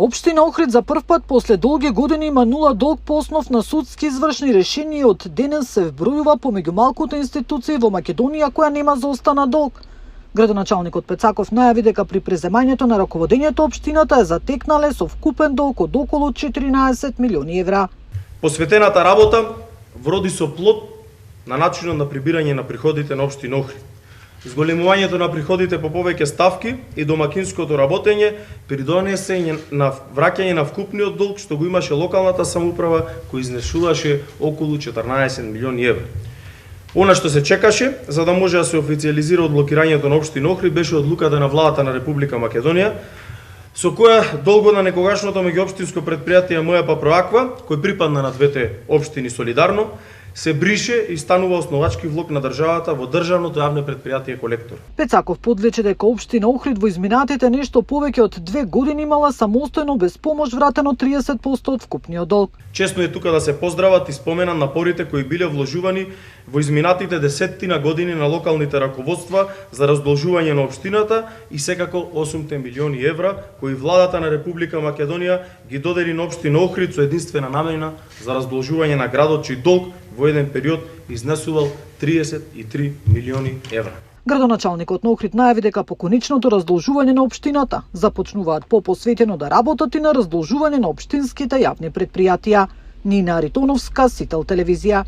Општина Охрид за прв пат после долги години има нула долг по основ на судски извршни решенија и од денес се вбројува помеѓу малкуте институции во Македонија која нема заостана долг. Градоначалникот Пецаков најави дека при преземањето на раководењето општината е затекнале со вкупен долг од околу 14 милиони евра. Посветената работа вроди со плод на начинот на прибирање на приходите на општина Охрид. Зголемувањето на приходите по повеќе ставки и домакинското работење придонесе на враќање на вкупниот долг што го имаше локалната самоуправа кој изнесуваше околу 14 милиони евра. Она што се чекаше за да може да се официјализира одблокирањето на општина Охрид беше одлуката на владата на Република Македонија, со која долго на некогашното меѓуопштинско претпријатие МОЕПА Проаква, кој припадна на двете општини солидарно, се брише и станува основачки влог на државата во државното јавно претпријатие Колектор. Пецаков подлече дека општина Охрид во изминатите нешто повеќе од 2 години имала самостојно без помош вратено 30% од вкупниот долг. Чесно е тука да се поздрават и споменат напорите кои биле вложувани во изминатите десеттина години на локалните раководства за раздолжување на општината и секако 8 милиони евра кои владата на Република Македонија ги додели на општина Охрид со единствена намена за раздолжување на градот чиј долг во еден период изнесувал 33 милиони евра. Градоначалникот на Охрид најави дека по конечното раздолжување на општината започнуваат посветено да работат и на раздолжување на општинските јавни претпријатија. Нина Аритоновска, Сител телевизија.